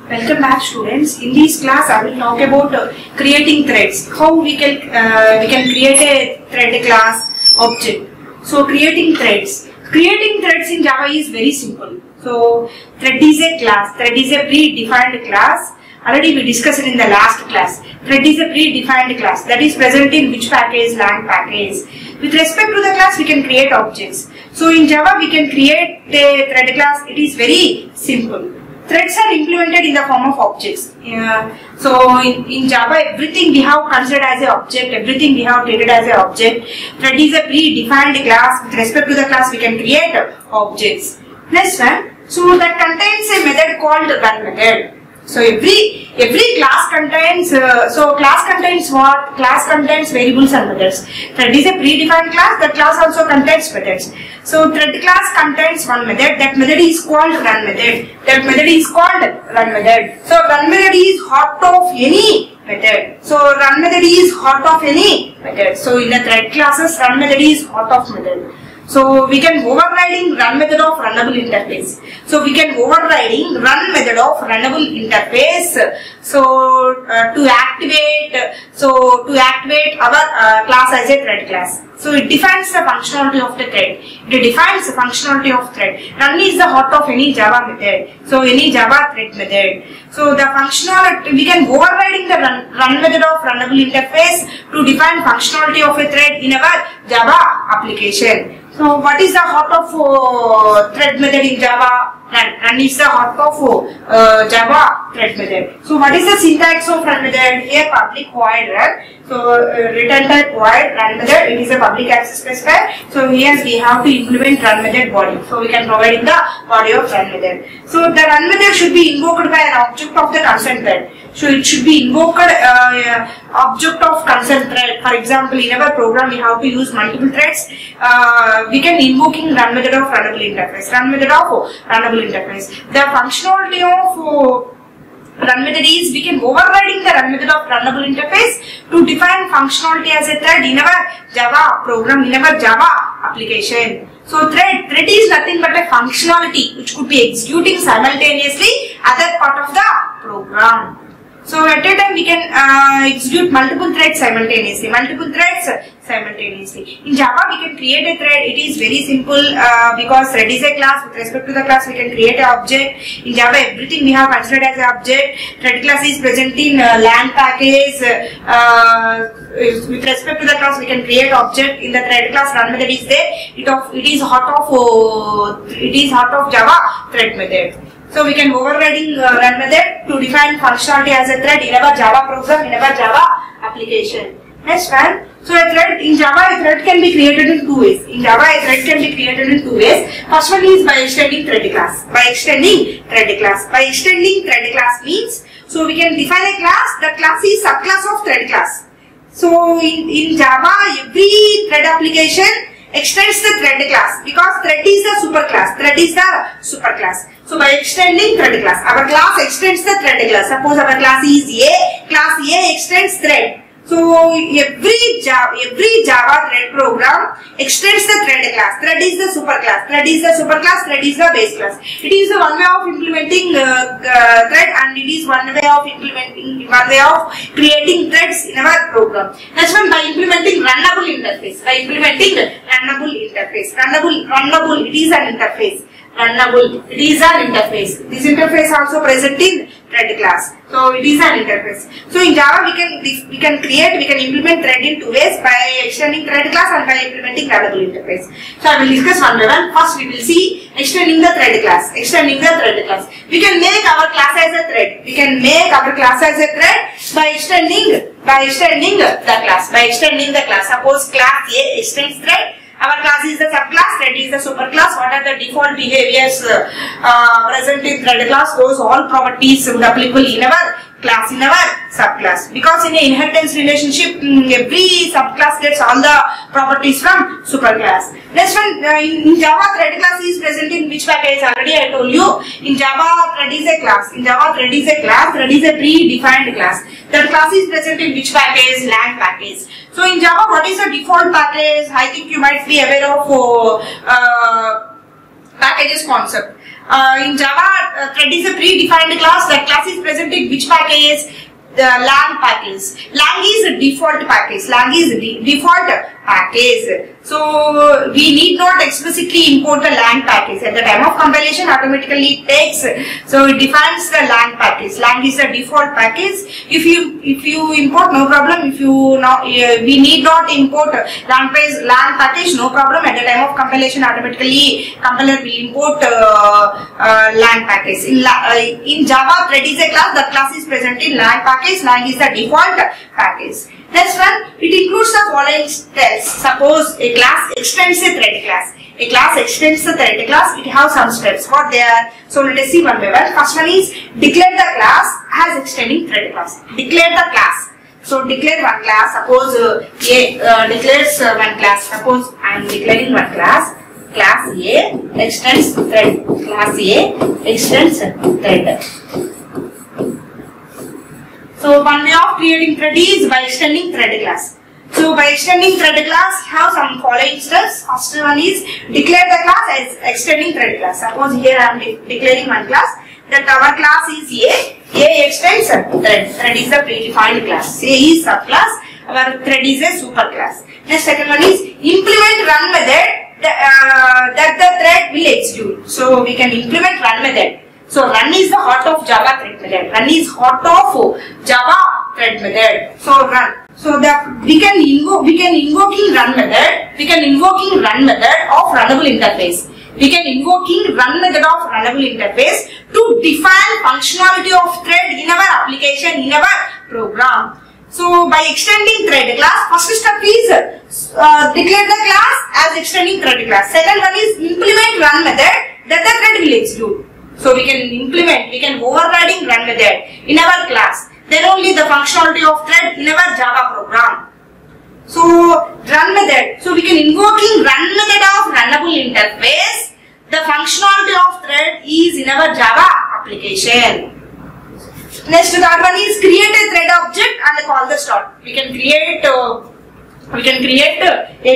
Welcome back, students. In this class, I will talk about creating threads. How we can create a thread class object. So creating threads. Creating threads in Java is very simple. So thread is a class. Thread is a pre-defined class. Already we discussed it in the last class. Thread is a pre-defined class that is present in which package? Lang package. With respect to the class, we can create objects. So in Java, we can create a thread class. It is very simple. Threads are implemented in the form of objects. So in Java, everything we have considered as an object, everything we have treated as an object. Thread is a pre-defined class. With respect to the class, we can create objects. Next one. So that contains a method called run method. So every class contains, class contains what? Class contains variables and methods. Thread is a predefined class, that class also contains methods. So thread class contains one method, that method is called run method. That method is called run method. So run method is hot of any method. So run method is hot of any method. So in the thread classes, run method is hot of method. So we can overriding run method of runnable interface. So we can overriding run method of runnable interface. So to activate our class as a thread class. So it defines the functionality of the thread. It defines the functionality of thread. Run is the heart of any Java method. So any Java thread method. So the functionality, we can overriding the run method of runnable interface to define functionality of a thread in our Java application. So what is the heart of thread method in Java? Run is the heart of Java thread method. So what is the syntax of run method? Here public void run. So return type void run method. It is a public access specifier. So here we have to implement run method body. So we can provide in the body of run method. So the run method should be invoked by an object of the concerned thread. So it should be invoked object of concerned thread. For example, in our program we have to use multiple threads. We can invoking run method of runnable interface. Run method of runnable interface. The functionality of run method is we can overriding the run method of runnable interface to define functionality as a thread in our Java program, in our Java application. So thread is nothing but a functionality which could be executing simultaneously other part of the program. So at a time we can execute multiple threads simultaneously. In Java we can create a thread. It is very simple because thread is a class. With respect to the class we can create an object. In Java everything we have considered as an object. Thread class is present in lang package. With respect to the class we can create object. In the thread class run method is there. It is heart of Java thread method. So we can overriding run method to define functionality as a thread in our Java program, in our Java application. Next one. So a thread in Java, a thread can be created in two ways. In Java, a thread can be created in two ways. First one is by extending thread class. By extending thread class means, so we can define a class. The class is subclass of thread class. So in Java, every thread application extends the thread class because thread is the superclass. So by extending thread class, our class extends the thread class. Suppose our class is A, class A extends thread. So every Java thread program extends the thread class. Thread is the superclass. Thread is the base class. It is one way of implementing thread, and it is one way of creating threads in our program. Next one, by implementing runnable interface. Runnable. It is an interface. This interface also present in thread class. So it is an interface. So in Java we can implement thread in two ways, by extending thread class and by implementing runnable interface. So I will discuss one by one. First we will see extending the thread class. We can make our class as a thread. By extending the class. Suppose class A extends thread. Our class is the subclass, thread is the superclass. What are the default behaviors present in thread class? Those all properties would applicable in our class, in our subclass. Because in an inheritance relationship, every subclass gets all the properties from superclass. Next one, in Java, thread class is present in which package? Already I told you. In Java, thread is a class. Thread is a pre-defined class. That class is present in which package? Lang package. So in Java, what is the default package? I think you might be aware of packages concept. In Java, thread is a predefined class. That class is present in which package? The lang package. Lang is a default package. Lang is default package. So we need not explicitly import the lang package. At the time of compilation, automatically it takes. So it defines the lang package. Lang is a default package. If you import, no problem. If you not, we need not import lang package, no problem. At the time of compilation, automatically compiler will import lang package. In Java, thread is a class. That class is present in lang package. Lang is the default package. Next one, it includes the following steps. Suppose a class extends a thread class. A class extends the thread class. It has some steps. What they are? So let us see one by one. First one is declare the class as extending thread class. Declare the class. So declare one class. Suppose A declares one class. Suppose I am declaring one class. Class A extends thread. Class A extends thread. So one way of creating thread is by extending thread class. So by extending thread class, have some following steps. First one is declare the class as extending thread class. Suppose here I am declaring one class. That our class is A. A extends thread. Thread is the predefined class. A is subclass. Our thread is a superclass. Next, second one is implement run method that the thread will execute. So we can implement run method. So run is the heart of Java thread method. Run is heart of Java thread method. So run. So that we can invoking run method. We can invoking run method of runnable interface. We can invoking run method of runnable interface to define functionality of thread in our application, in our program. So by extending thread class, first step is declare the class as extending thread class. Second one is implement run method that the thread will execute. So we can overriding run method in our class. Then only the functionality of thread in our Java program. So run method. So we can invoking run method of runnable interface. The functionality of thread is in our Java application. Next, the third one is create a thread object and call the start. We can create a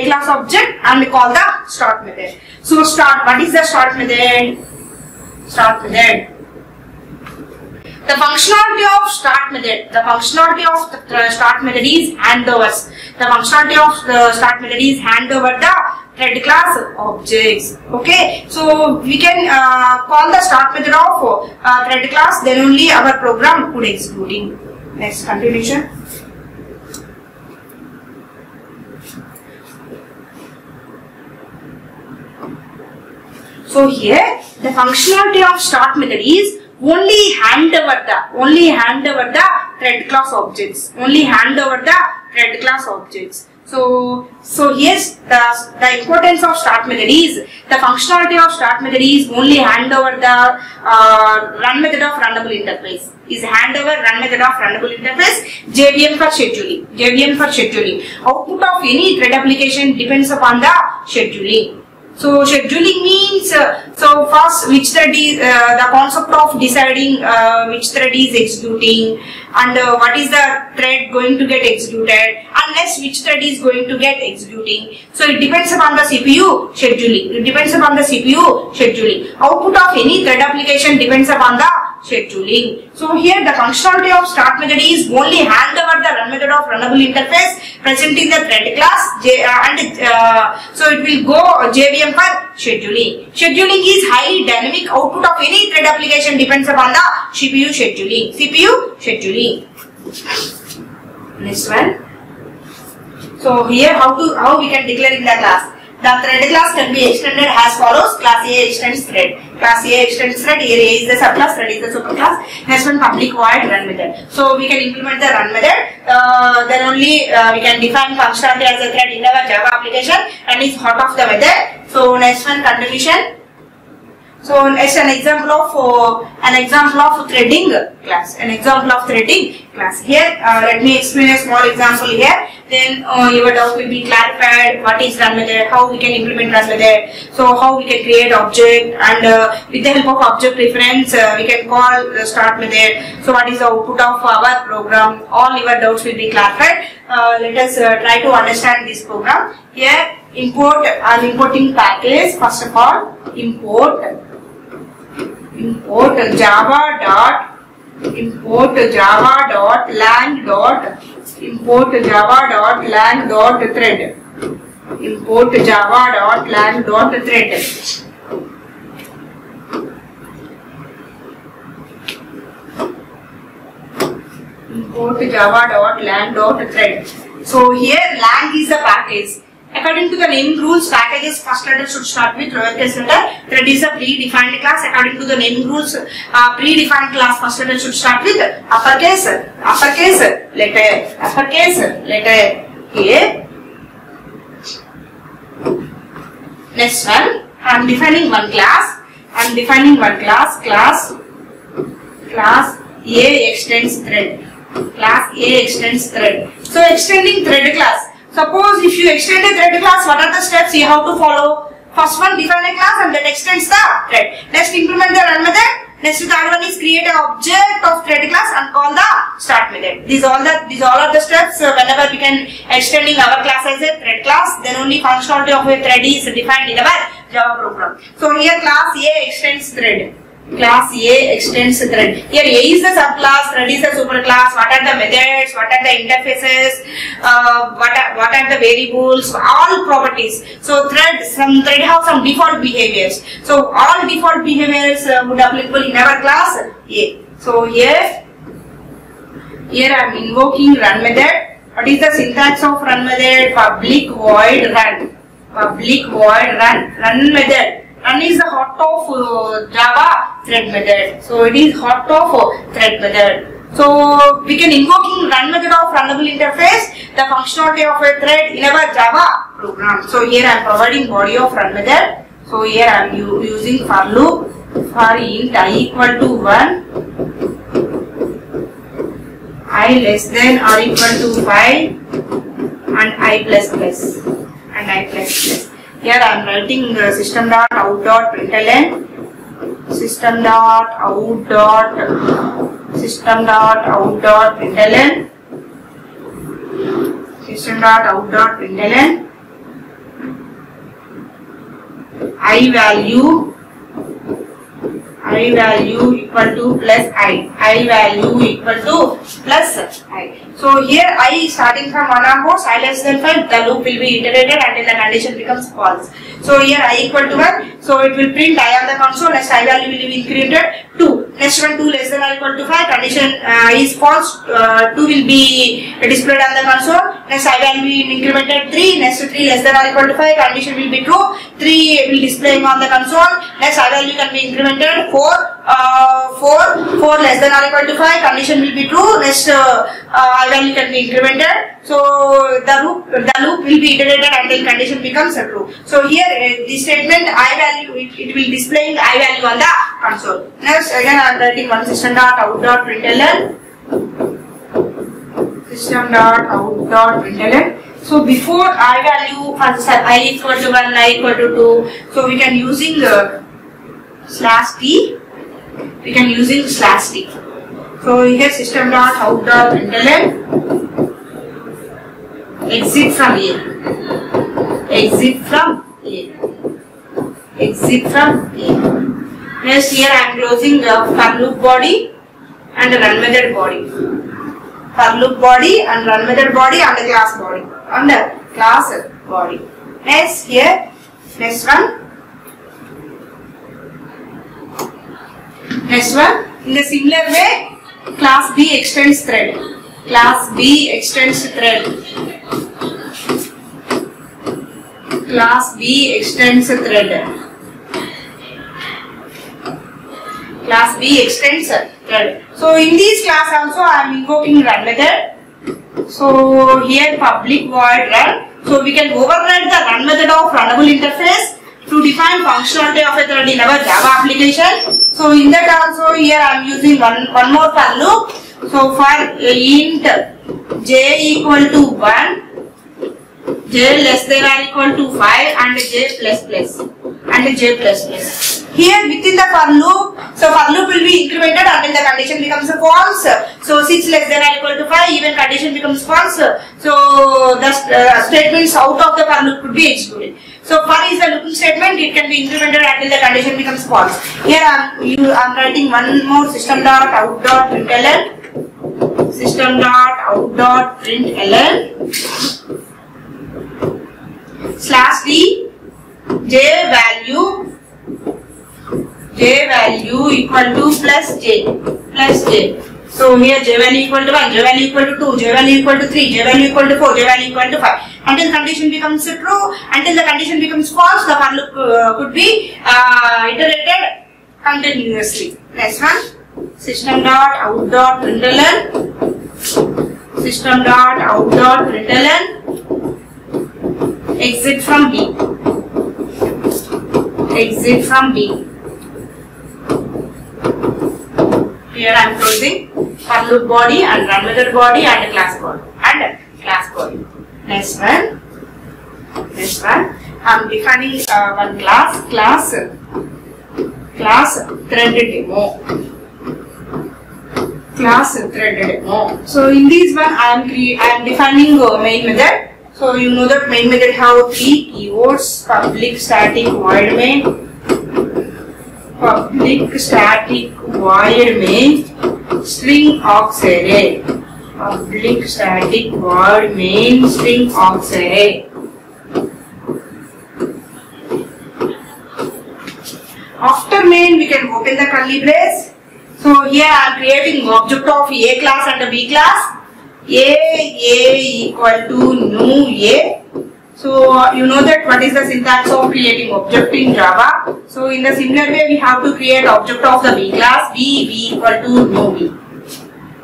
class object and call the start method. So start. What is the start method? Start method. The functionality of start method. The functionality of the start method is handovers. The functionality of the start method is handover the thread class objects. Okay. So we can call the start method of thread class. Then only our program could executing. Next, continuation. So here the functionality of start method is only hand over the thread class objects. Only hand over the thread class objects. So here's the importance of start method is the functionality of start method is only hand over the run method of runnable interface. Is hand over run method of runnable interface. JVM for scheduling. JVM for scheduling. Output of any thread application depends upon the scheduling. So scheduling means so first which thread is the concept of deciding which thread is executing and what is the thread going to get executed and next which thread is going to get executing. So it depends upon the CPU scheduling. It depends upon the CPU scheduling. Output of any thread application depends upon the scheduling. So here the functionality of start method is only hand over the run method of runnable interface present in the thread class so it will go JVM for scheduling. Scheduling is highly dynamic. Output of any thread application depends upon the CPU scheduling. CPU scheduling. Next one. So here how we can declare in the class. The thread class can be extended as follows. Class A extends thread. Class A extends thread. Here A is the subclass, thread is the superclass. Next one, public void run method. So we can implement the run method. Then only we can define functionality as a thread in our Java application and is heart of the method. So next one, continuation. So next an example of threading class. An example of threading class. Here let me explain a small example here. Then your doubt will be clarified. What is run method? How we can implement run method? So how we can create object and with the help of object reference we can call the start method. So what is the output of our program? All your doubts will be clarified. Let us try to understand this program. Here import an importing package. First of all, import java dot lang dot thread. Import java dot lang dot thread. Import java dot lang dot thread. So here lang is the package. According to the naming rules, packages first letter should start with lowercase letter. Thread is a predefined class. According to the naming rules, predefined class first letter should start with uppercase letter A. Next one, I am defining one class. Class A extends thread. So extending thread class. Suppose if you extend a thread class, what are the steps you have to follow? First one, define a class and then extends the thread. Next, implement the run method. Next, the third one is create an object of thread class and call the start method. These all are the steps. Whenever we can extending our class as a thread class, then only functionality of a thread is defined in our Java program. So here class A extends thread. Here A is the subclass, thread is the superclass. What are the methods? What are the interfaces? What are the variables? All properties. So thread have some default behaviors. So all default behaviors would applicable in our class A. So here I am invoking run method. What is the syntax of run method? Public void run. Run method. Run is the hot of Java thread method. So it is hot of thread method. So we can invoking run method of runnable interface, the functionality of a thread in our Java program. So here I am providing body of run method. So here I am using for loop for int I equal to 1, I less than or equal to 5, and I plus plus. Here I am writing system.out.println, system.out.println, I value equal to plus I value equal to plus I. So here I starting from 1 onwards, I less than 5, the loop will be iterated until the condition becomes false. So here I equal to 1, so it will print I on the console. Next I value will be incremented 2. Next one 2 less than or equal to 5, condition is false, 2 will be displayed on the console. Next I value will be incremented 3. Next 3 less than or equal to 5, condition will be true, 3 will display on the console. Next I value can be incremented 4 less than or equal to 5, condition will be true. Next I value can be incremented. So the loop will be iterated until condition becomes true. So here this statement I value it will display I value on the console. Next again I am writing one system.out.println. So before I value I equal to 1, I equal to 2. So we can using /t. So here system.out.println exit from A. Next here I am closing the for loop body and the run method body. For loop body and run method body and the class body. Next here, next one in the similar way, class B extends thread. Class B extends thread. So in this class also I am invoking run method. So here public void run. So we can override the run method of runnable interface to define functionality of a thread in our Java application. So in that also here I am using one more for loop. So for int j equal to 1, j less than or equal to 5, and j plus plus. Here within the for loop, so for loop will be incremented until the condition becomes false. So 6 less than or equal to 5, even condition becomes false. So the statements out of the for loop could be executed. So for is the looping statement, it can be incremented until the condition becomes false. Here I'm writing one more system dot out dot println. System dot out dot println slash d j value equal to plus j. So here j value equal to 1, j value equal to 2, j value equal to 3, j value equal to 4, j value equal to 5. Until condition becomes true, until the condition becomes false, the for loop could be iterated continuously. Next one, system dot out dot println, system dot out dot println exit from B. Exit from B. Here I am closing for loop body and run method body and class body. Next one. I am defining one class thread demo. Class thread demo. So in this one I am defining main method. So you know that main method have 3 keywords: public static void main, public static void main, string aux array. Public static void main, string aux array. After main we can open the curly brace. So here I am creating object of A class and B class. A equal to new A. So you know that what is the syntax of creating object in Java. So in the similar way we have to create object of the B class, B equal to new B.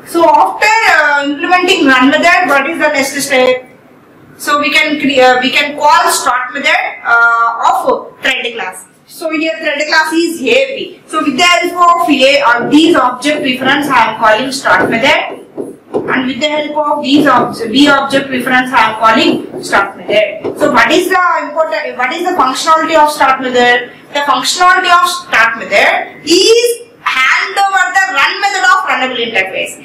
So after implementing run method, what is the next step? So we can call start method of thread class. So here thread class is AB. So with the help of A or these object reference I am calling start method. And with the help of these B object reference I am calling start method. So what is the functionality of start method? The functionality of start method is hand over the run method of runnable interface.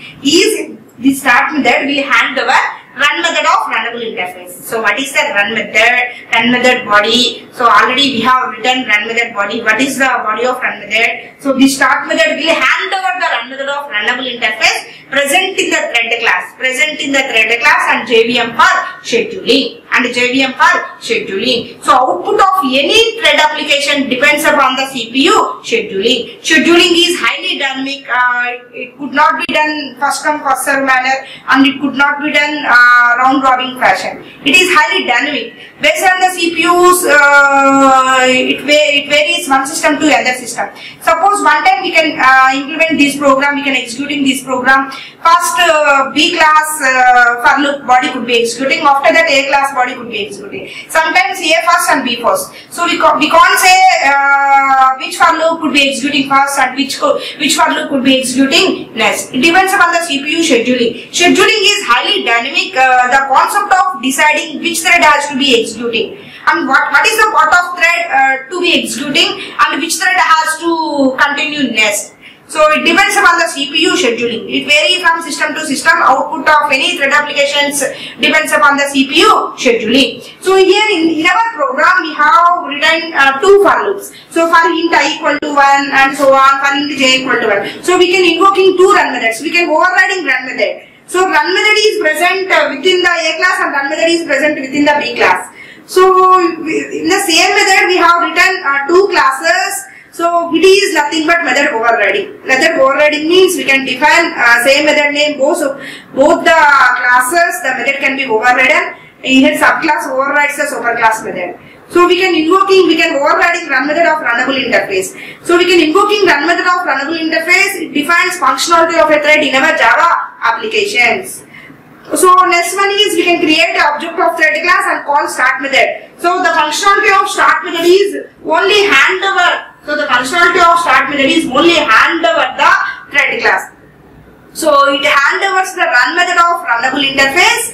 The start method will hand over run method of runnable interface. So what is the run method? Run method body. So already we have written run method body. What is the body of run method? So the start method will hand over the run method of runnable interface present in the thread class, and JVM for scheduling. So output of any thread application depends upon the CPU scheduling. Scheduling is highly dynamic. It could not be done first come first serve manner, and it could not be done round robin fashion. It is highly dynamic. Based on the CPUs, it varies one system to another system. Suppose one time we can implement this program, we can executing this program. First B class for loop body could be executing. After that A class body could be executing. Sometimes A first and B first. So we can't say which for loop could be executing first and which for loop could be executing next. It depends upon the CPU scheduling. Scheduling is highly dynamic. The concept of deciding which thread has to be executing and what is the part of thread to be executing and which thread has to continue next. So it depends upon the CPU scheduling. It varies from system to system. Output of any thread applications depends upon the CPU scheduling. So here in our program we have written 2 for loops. So for int I equal to 1 and so on, for int j equal to 1. So we can invoking 2 run methods. We can overriding run method. So run method is present within the A class and run method is present within the B class. So in the same method we have written 2 classes. So it is nothing but method overriding. Method overriding means we can define same method name both the classes. The method can be overridden. Here subclass overrides the superclass method. So we can overriding run method of runnable interface. So we can invoking run method of runnable interface. It defines functionality of a thread in our Java applications. So next one is we can create an object of thread class and call start method. So the functionality of start method is only hand over. So the functionality of start method is only hand over the thread class. So it hand overs the run method of runnable interface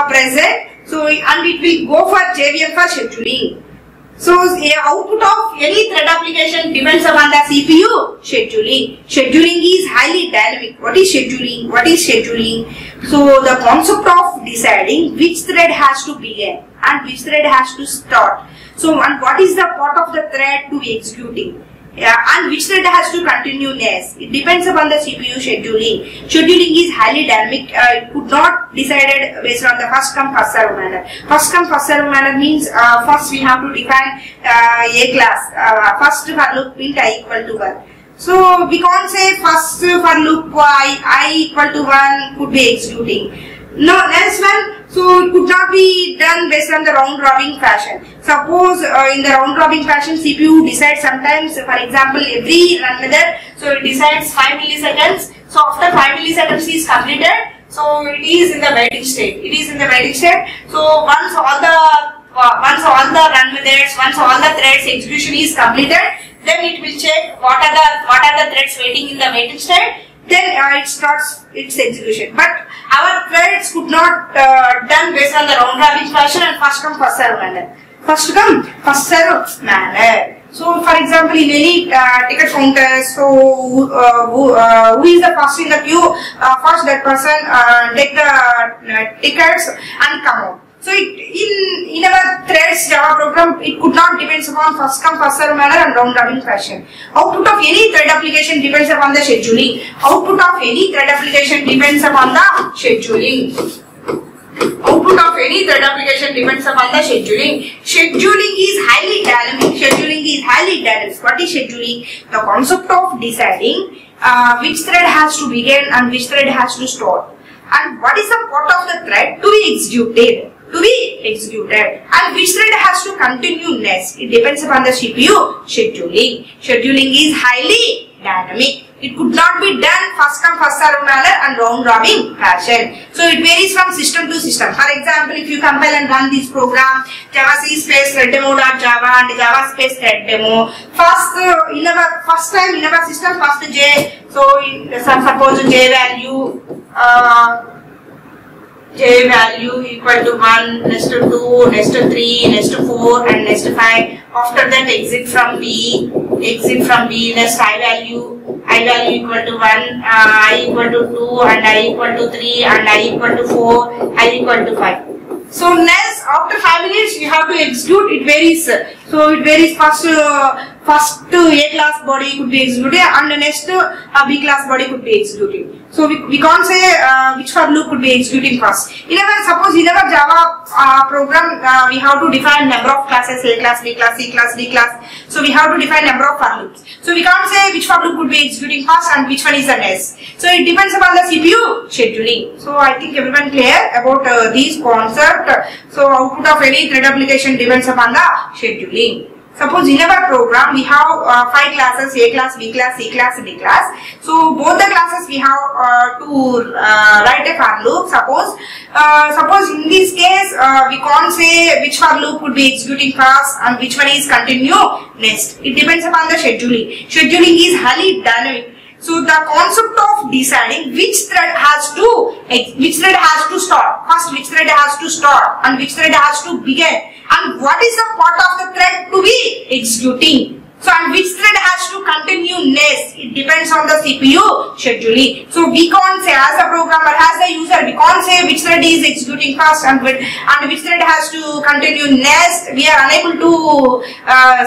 present. So and it will go for JVM for scheduling. So output of any thread application depends upon the CPU scheduling. Scheduling is highly dynamic. What is scheduling? What is scheduling? So the concept of deciding which thread has to begin and which thread has to start. So and what is the part of the thread to be executing? And which thread has to continue next. It depends upon the CPU scheduling. Scheduling is highly dynamic. It could not decided based on the first come first serve manner. First come first serve manner means first we have to define a class. First for loop int I equal to 1. So we can't say first for loop I equal to 1 could be executing. No, next one. So it could not be done based on the round robin fashion. Suppose in the round robin fashion, CPU decides sometimes, for example, every run method. So it decides 5 milliseconds. So after 5 milliseconds is completed, so it is in the waiting state. It is in the waiting state. So once all the run methods, once all the threads execution is completed, then it will check what are the threads waiting in the waiting state. Then it starts its execution. But our threads could not done based on the round robin fashion and first come first serve manner. First come first serve manner. So for example, in any ticket counter, so who is the first in the queue? First that person take the tickets and come out. So in our threads Java program, it could not depends upon first come first serve manner and round robin fashion. Output of any thread application depends upon the scheduling. Output of any thread application depends upon the scheduling. Output of any thread application depends upon the scheduling. Scheduling is highly dynamic. Scheduling is highly dynamic. What is scheduling? The concept of deciding which thread has to begin and which thread has to start. And what is the part of the thread to be executed. And which thread has to continue next. It depends upon the CPU scheduling. Scheduling is highly dynamic. It could not be done first come first serve manner and round robin fashion. So it varies from system to system. For example, if you compile and run this program, Java C space threaddemo.java and Java space threaddemo. First time in our system, first J. So suppose J value equal to 1, next to 2, next to 3, next to 4 and next to 5. After that exit from B, next I value equal to 1, I equal to 2 and I equal to 3 and I equal to 4, I equal to 5. So next after 5 minutes you have to execute. It varies. So it varies. First A class body could be executed and the next B class body could be executed. So we can't say which for loop could be executing first. Suppose in our Java program we have to define number of classes, A class, B class, C class, D class. So we have to define number of for loops. So we can't say which for loop could be executing first and which one is the next. So it depends upon the CPU scheduling. So I think everyone clear about these concepts. So output of any thread application depends upon the scheduling. Suppose in our program we have 5 classes, A class, B class, C class, D class. So both the classes we have to write a for loop. Suppose in this case we can't say which for loop would be executing first and which one is continue next. It depends upon the scheduling. Scheduling is highly dynamic. So the concept of deciding which thread has to start, first which thread has to start and which thread has to begin, and what is the part of the thread to be executing. So and which thread has to continue next. It depends on the CPU scheduling. So we can't say as a programmer, as the user, we can't say which thread is executing first and which thread has to continue next. We are unable to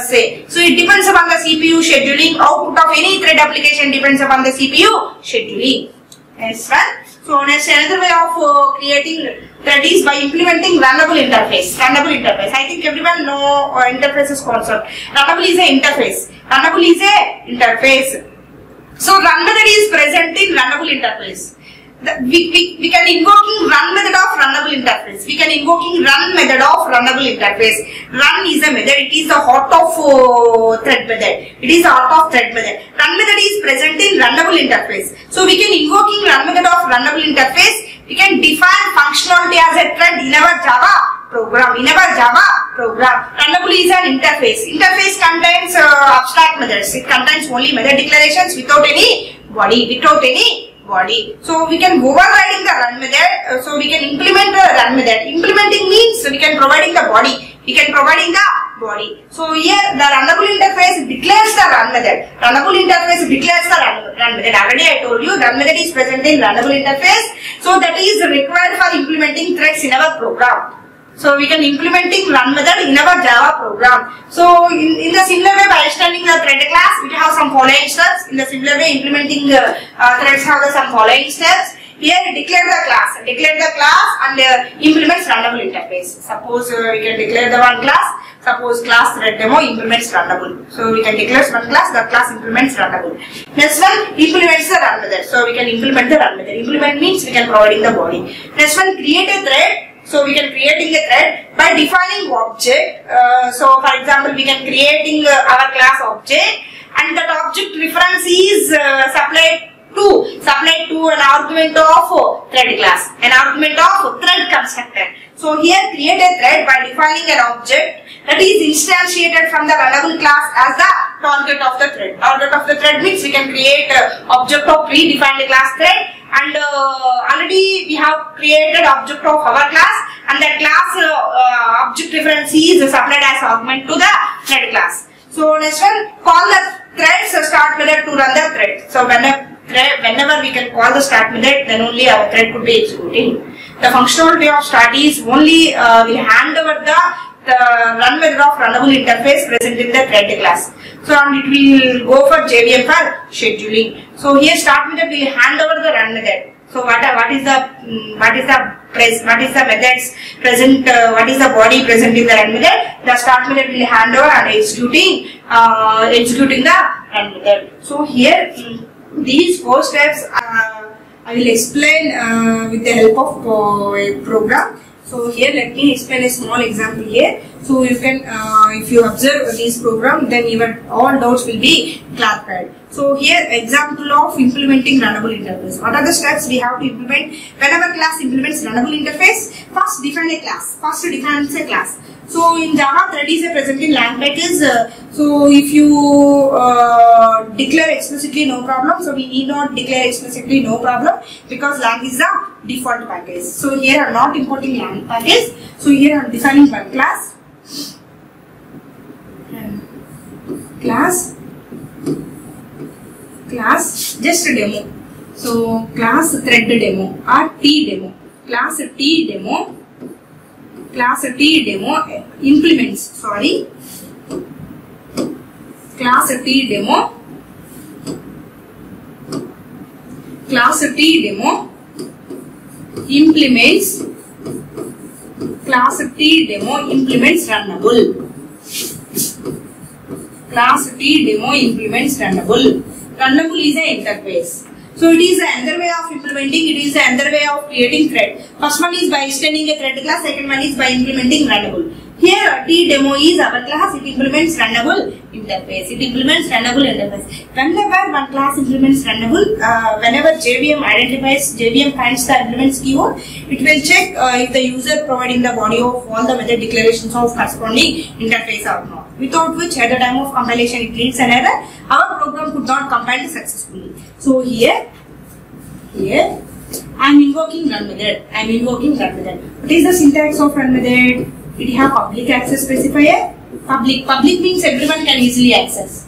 say. So it depends upon the CPU scheduling. Output of any thread application depends upon the CPU scheduling. Next one. So next another way of creating thread is by implementing runnable interface. Runnable interface. I think everyone know interfaces concept. Runnable is a interface. Runnable is a interface. So run method is present in runnable interface. We can invoking run method of runnable interface. We can invoking run method of runnable interface. Run is a method. It is the heart of thread method. It is the heart of thread method. Run method is present in runnable interface. So we can invoking run method of runnable interface. We can define functionality as a thread in our Java program. Runnable is an interface. Interface contains abstract methods. It contains only method declarations without any body. So we can overriding the run method. So we can implement the run method. Implementing means we can providing the body. We can providing the body. So here the runnable interface declares the run method. Runnable interface declares the run method. Already I told you run method is present in runnable interface. So that is required for implementing threads in our program. So we can implementing run method in our Java program. So in the similar way, by extending the thread class, we have some following steps. In the similar way, implementing threads have some following steps. Here declare the class and implements runnable interface. Suppose we can declare the one class. Suppose class thread demo implements runnable. So we can declare one class, the class implements runnable. Next one implements the run method. So we can implement the run method. Implement means we can providing the body. Next one create a thread. So we can creating a thread by defining object. So for example, we can creating our class object, and that object reference is supplied to an argument of thread class, an argument of thread constructor. So here create a thread by defining an object that is instantiated from the runnable class as the target of the thread. Target of the thread means we can create object of predefined class thread, and already we have created object of our class, and that class object reference is supplied as argument to the thread class. So next one, call the threads start method to run the thread. So whenever we can call the start method, then only our thread could be executing. The functionality of start is only we hand over the run method of runnable interface present in the thread class. So and it will go for JVM for scheduling. So here start method will hand over the run method. So what is the methods present? What is the body present in the run method? The start method will hand over and executing the run method. So here these 4 steps I will explain with the help of a program. So here let me explain a small example here. So you can, if you observe this program, then your all doubts will be clarified. So here example of implementing runnable interface. What are the steps we have to implement whenever class implements runnable interface? First define a class. First defines a class. So in Java, thread is present in lang package. So if you declare explicitly, no problem. So we need not declare explicitly, no problem, because lang is the default package. So here I am not importing lang package. So here I am defining one class. Class just demo. So class thread demo or T demo. Class T demo. Class T demo implements. Sorry. Class T demo. Class T demo implements. Class T demo implements runnable. Class T demo implements runnable. Runnable is an interface. So it is another way of implementing, it is another way of creating thread. First one is by extending a thread class, second one is by implementing runnable. Here T demo is our class, it implements runnable interface. It implements runnable interface. Whenever one class implements runnable, whenever JVM finds the implements keyword, it will check if the user providing the body of all the method declarations of corresponding interface or not. Without which at the time of compilation it leads an error, our program could not compile successfully. So here I am invoking run method. What is the syntax of run method? It have public access specifier. Public means everyone can easily access.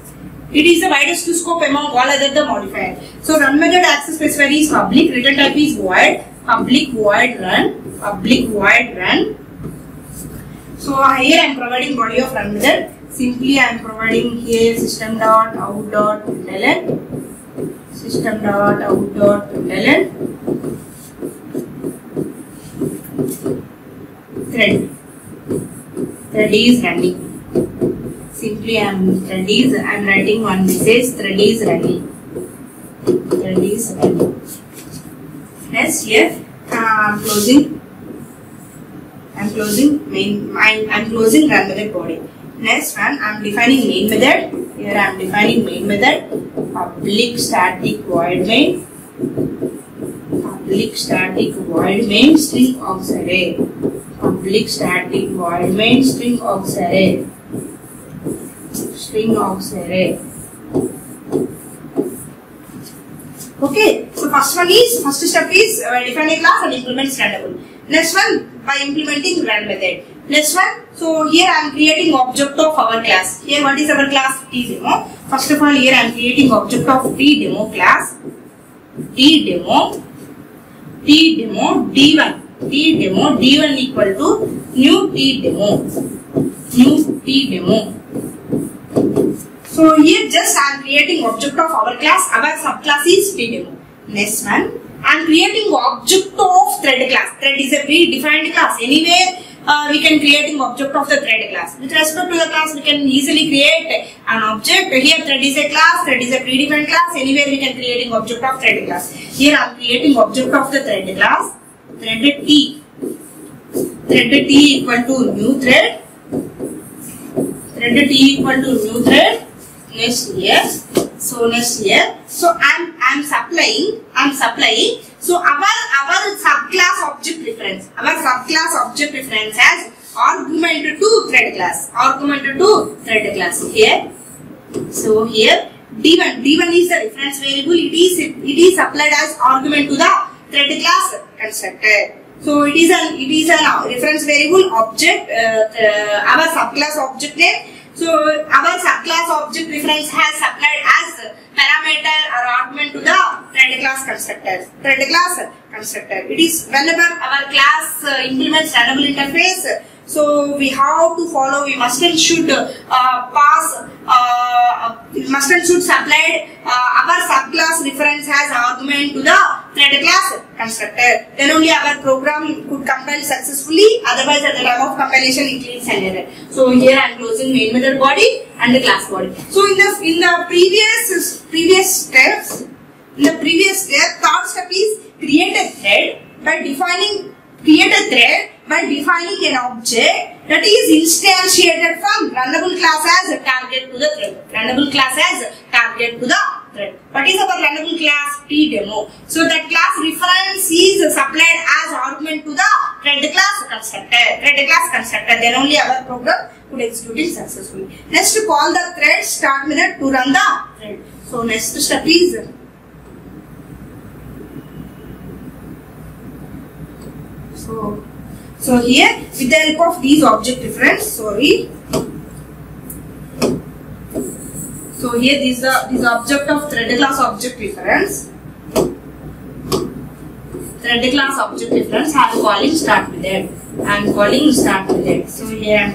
It is the widest scope among all other the modifier. So run method access specifier is public. Return type is void. Public void run. Public void run. So here I am providing body of run method. Simply I am providing here system.out.println. System.out.println. Thread is running. Simply I am writing one message, thread is running. Next here I am closing run method body. Next one I am defining main method. Here I am defining main method. Public static void main. Public static void main string aux array. Public static void main string aux array. Okay, so first step is define a class and implements runnable. Next one by implementing run method. Next one. So here I am creating object of our class. Here what is our class? T-demo. First of all, here I am creating object of T-demo class. T-demo D1. T-demo D1 equal to new T-demo. New T-demo. So here just I am creating object of our class. Our subclass is T-demo. Next one. I am creating object of thread class. Thread is a predefined class. Anywhere we can creating object of the thread class. With respect to the class, we can easily create an object. Here thread is a class, thread is a predefined class. Anywhere we can creating object of thread class. Here I am creating object of the thread class. Thread T. Thread T equal to new thread. Thread T equal to new thread. Next here. So next here. So I'm supplying. So our subclass object reference. Our subclass object reference has argument to thread class. Argument to thread class here. So here D1 is the reference variable. It is applied as argument to the thread class constructor. So it is an reference variable object. Our subclass object name. So our subclass object reference has applied as parameter or argument to the thread class constructor. Thread class constructor. It is whenever our class implements runnable interface. So we have to follow. We must and should supply our subclass reference has argument to the thread class constructor. Then only our program could compile successfully. Otherwise, at the time of compilation, it leads an error. So here I am closing main method body and the class body. So in the previous steps, third step is create a thread by defining an object that is instantiated from runnable class as target to the thread. Runnable class as target to the thread. What is our runnable class? T-demo. So that class reference is supplied as argument to the thread class constructor. Then only our program could execute it successfully. Next, to call the thread start method to run the thread. So next step is So here with the help of these object reference, So here this object of thread class object reference. Thread class object reference I am calling start method. So here I am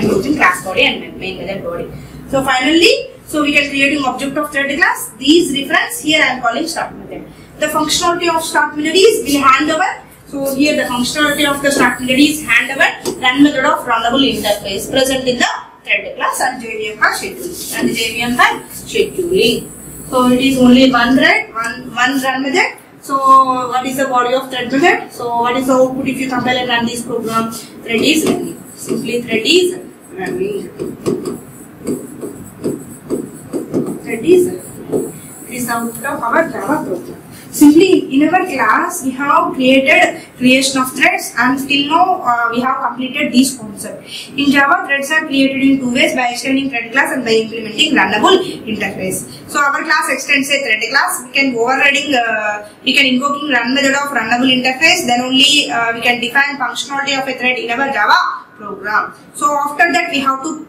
closing class body and main method body. So finally, we can create an object of thread class. These reference here I am calling start method. The functionality of start method is will hand over. So here the functionality of the start method is hand over run method of runnable interface present in the thread class and JVM for scheduling. So it is only one thread, one run method. So what is the body of thread method? So what is the output if you compile and run this program? Thread is running. Simply thread is running. Thread is running. This is the output of our Java program. Simply in our class we have created creation of threads and till now we have completed this concept. In Java, threads are created in two ways, by extending thread class and by implementing runnable interface. So our class extends a thread class. We can invoking run method of runnable interface. Then only we can define functionality of a thread in our Java program. So after that we have to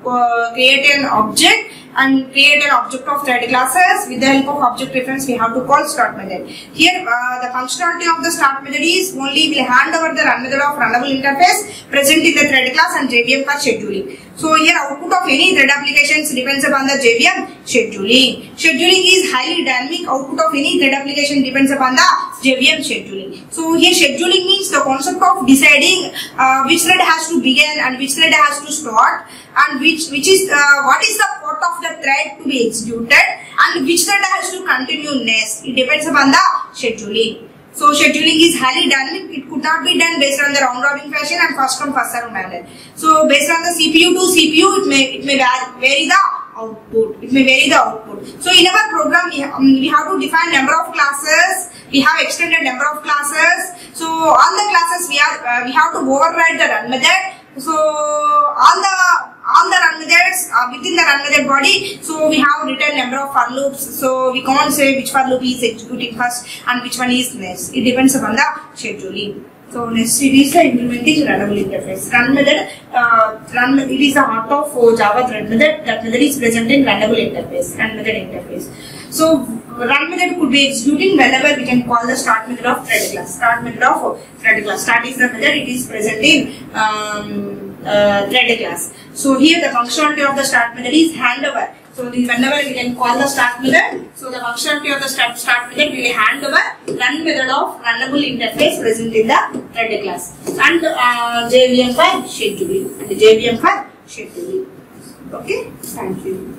create an object and create an object of thread classes. With the help of object reference we have to call start method. Here the functionality of the start method is only will hand over the run method of runnable interface present in the thread class and JVM for scheduling. So here output of any thread applications depends upon the JVM scheduling. Scheduling is highly dynamic. Output of any thread application depends upon the JVM scheduling. So here scheduling means the concept of deciding which thread has to begin and which thread has to start, and what is the part of the thread to be executed and which thread has to continue next. It depends upon the scheduling. So scheduling is highly dynamic. It could not be done based on the round robin fashion and first come first serve manner. So based on the CPU to CPU, it may vary the output. So in our program we have to define number of classes. We have extended number of classes. So all the classes we have to override the run method. So all the run methods within the run method body. So we have written number of for loops. So we can't say which for loop is executing first and which one is next. It depends upon the scheduling. So next it is the implementing runnable interface. Run method, it is the heart of Java thread method. That method is present in runnable interface, run method interface. So run method could be executing whenever we can call the start method of thread class. Start method of thread class. Start is the method. It is present in thread class. So here the functionality of the start method is handover. So whenever we can call the start method, so the functionality of the start method will hand over run method of runnable interface present in the thread class, and JVM for scheduling, Okay, thank you.